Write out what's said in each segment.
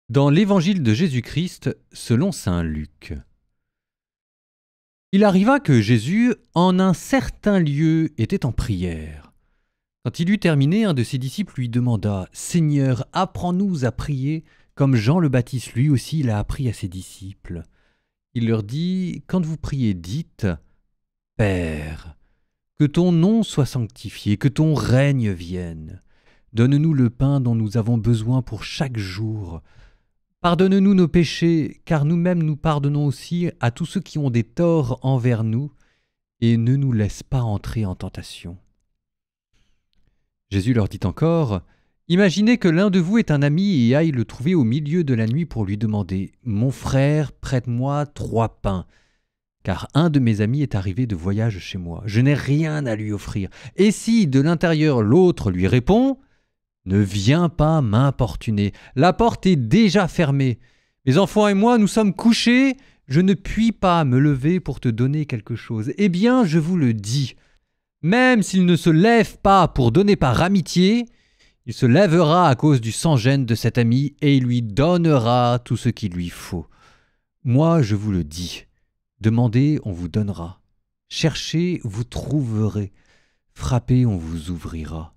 Dans l'Évangile de Jésus-Christ, selon saint Luc. Il arriva que Jésus, en un certain lieu, était en prière. Quand il eut terminé, un de ses disciples lui demanda « Seigneur, apprends-nous à prier, comme Jean le Baptiste lui aussi l'a appris à ses disciples. » Il leur dit « Quand vous priez, dites « Père, que ton nom soit sanctifié, que ton règne vienne. Donne-nous le pain dont nous avons besoin pour chaque jour. » Pardonne-nous nos péchés, car nous-mêmes nous pardonnons aussi à tous ceux qui ont des torts envers nous, et ne nous laisse pas entrer en tentation. Jésus leur dit encore, « Imaginez que l'un de vous est un ami et aille le trouver au milieu de la nuit pour lui demander, « Mon frère, prête-moi 3 pains, car un de mes amis est arrivé de voyage chez moi. Je n'ai rien à lui offrir. » Et si de l'intérieur l'autre lui répond, « Ne viens pas m'importuner, la porte est déjà fermée. Mes enfants et moi, nous sommes couchés, je ne puis pas me lever pour te donner quelque chose. Eh bien, je vous le dis, même s'il ne se lève pas pour donner par amitié, il se lèvera à cause du sans-gêne de cet ami et il lui donnera tout ce qu'il lui faut. Moi, je vous le dis, demandez, on vous donnera. Cherchez, vous trouverez. Frappez, on vous ouvrira.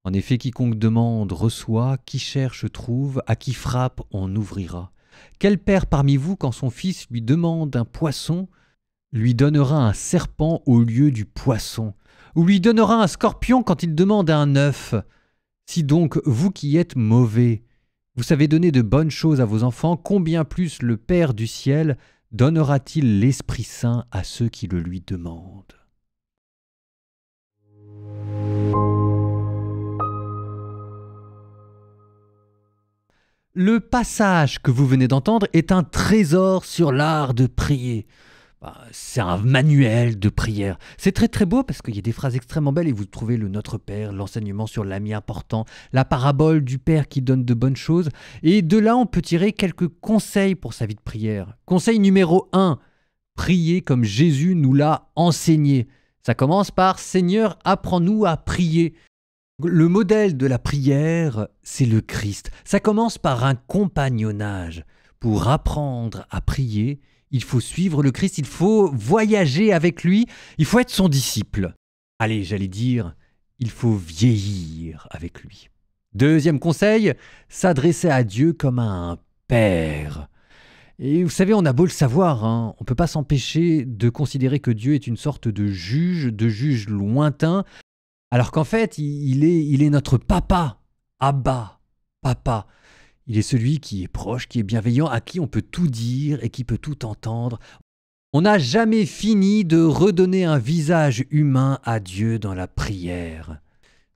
En effet, quiconque demande reçoit, qui cherche trouve, à qui frappe on ouvrira. Quel père parmi vous, quand son fils lui demande un poisson, lui donnera un serpent au lieu du poisson, ou lui donnera un scorpion quand il demande un œuf? Si donc, vous qui êtes mauvais, vous savez donner de bonnes choses à vos enfants, combien plus le Père du ciel donnera-t-il l'Esprit Saint à ceux qui le lui demandent? Le passage que vous venez d'entendre est un trésor sur l'art de prier. C'est un manuel de prière. C'est très très beau parce qu'il y a des phrases extrêmement belles et vous trouvez le Notre Père, l'enseignement sur l'ami important, la parabole du Père qui donne de bonnes choses. Et de là, on peut tirer quelques conseils pour sa vie de prière. Conseil numéro 1, prier comme Jésus nous l'a enseigné. Ça commence par « Seigneur, apprends-nous à prier ». Le modèle de la prière, c'est le Christ. Ça commence par un compagnonnage. Pour apprendre à prier, il faut suivre le Christ, il faut voyager avec lui, il faut être son disciple. Allez, j'allais dire, il faut vieillir avec lui. Deuxième conseil, s'adresser à Dieu comme à un père. Et vous savez, on a beau le savoir, on ne peut pas s'empêcher de considérer que Dieu est une sorte de juge lointain, alors qu'en fait, il est notre papa, Abba, papa. Il est celui qui est proche, qui est bienveillant, à qui on peut tout dire et qui peut tout entendre. On n'a jamais fini de redonner un visage humain à Dieu dans la prière.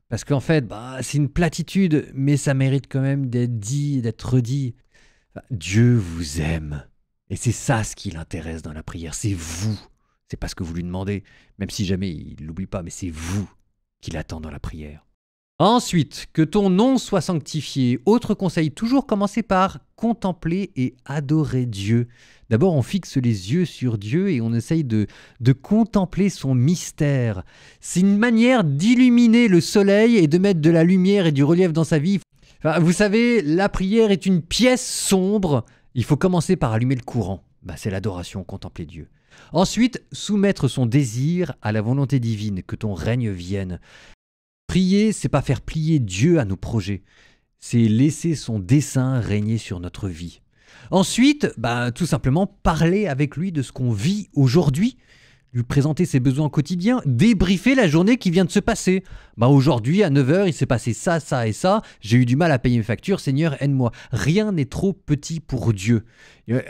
Parce qu'en fait, c'est une platitude, mais ça mérite quand même d'être dit, d'être redit. Dieu vous aime. Et c'est ça ce qui l'intéresse dans la prière, c'est vous. C'est pas ce que vous lui demandez, même si jamais il ne l'oublie pas, mais c'est vous qu'il attend dans la prière. Ensuite, que ton nom soit sanctifié. Autre conseil, toujours commencer par contempler et adorer Dieu. D'abord, on fixe les yeux sur Dieu et on essaye de contempler son mystère. C'est une manière d'illuminer le soleil et de mettre de la lumière et du relief dans sa vie. Vous savez, la prière est une pièce sombre. Il faut commencer par allumer le courant. C'est l'adoration, contempler Dieu. Ensuite, soumettre son désir à la volonté divine, que ton règne vienne. Prier, c'est pas faire plier Dieu à nos projets, c'est laisser son dessein régner sur notre vie. Ensuite, tout simplement parler avec lui de ce qu'on vit aujourd'hui, lui présenter ses besoins quotidiens, débriefer la journée qui vient de se passer. Aujourd'hui, à 9 h, il s'est passé ça, ça et ça, j'ai eu du mal à payer mes factures, Seigneur, aide-moi. Rien n'est trop petit pour Dieu.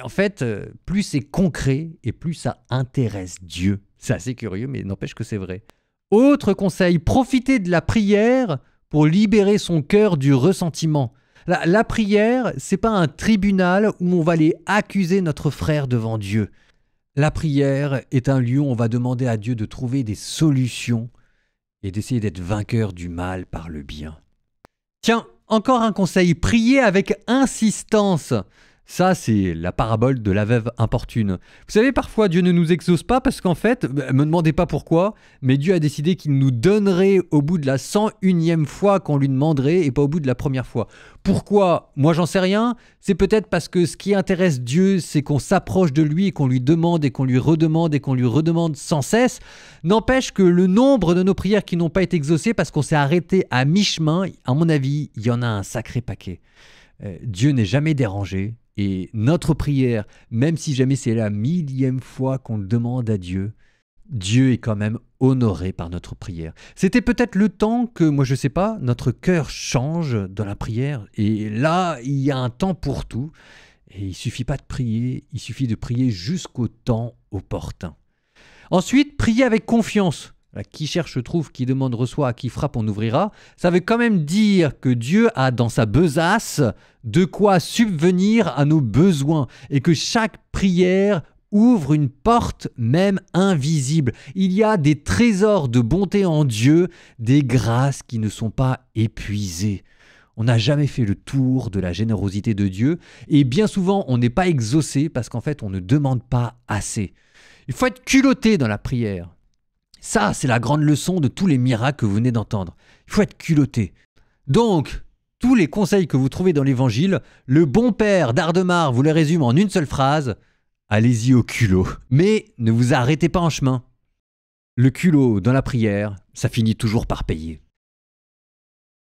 En fait, plus c'est concret et plus ça intéresse Dieu. C'est assez curieux, mais n'empêche que c'est vrai. Autre conseil, profitez de la prière pour libérer son cœur du ressentiment. La prière, c'est pas un tribunal où on va aller accuser notre frère devant Dieu. La prière est un lieu où on va demander à Dieu de trouver des solutions et d'essayer d'être vainqueur du mal par le bien. Tiens, encore un conseil, priez avec insistance. Ça, c'est la parabole de la veuve importune. Vous savez, parfois, Dieu ne nous exauce pas parce qu'en fait, me demandez pas pourquoi, mais Dieu a décidé qu'il nous donnerait au bout de la 101e fois qu'on lui demanderait et pas au bout de la première fois. Pourquoi? Moi, j'en sais rien. C'est peut-être parce que ce qui intéresse Dieu, c'est qu'on s'approche de lui et qu'on lui demande et qu'on lui redemande et qu'on lui redemande sans cesse. N'empêche que le nombre de nos prières qui n'ont pas été exaucées parce qu'on s'est arrêté à mi-chemin, à mon avis, il y en a un sacré paquet. Dieu n'est jamais dérangé. Et notre prière, même si jamais c'est la 1000e fois qu'on le demande à Dieu, Dieu est quand même honoré par notre prière. C'était peut-être le temps que, moi je sais pas, notre cœur change dans la prière. Et là, il y a un temps pour tout. Et il suffit pas de prier, il suffit de prier jusqu'au temps opportun. Ensuite, prier avec confiance. Qui cherche trouve, qui demande reçoit, à qui frappe on ouvrira. Ça veut quand même dire que Dieu a dans sa besace de quoi subvenir à nos besoins et que chaque prière ouvre une porte même invisible. Il y a des trésors de bonté en Dieu, des grâces qui ne sont pas épuisées. On n'a jamais fait le tour de la générosité de Dieu et bien souvent on n'est pas exaucé parce qu'en fait on ne demande pas assez. Il faut être culotté dans la prière. Ça, c'est la grande leçon de tous les miracles que vous venez d'entendre. Il faut être culotté. Donc, tous les conseils que vous trouvez dans l'Évangile, le bon père d'Ardemar vous les résume en une seule phrase. Allez-y au culot. Mais ne vous arrêtez pas en chemin. Le culot dans la prière, ça finit toujours par payer.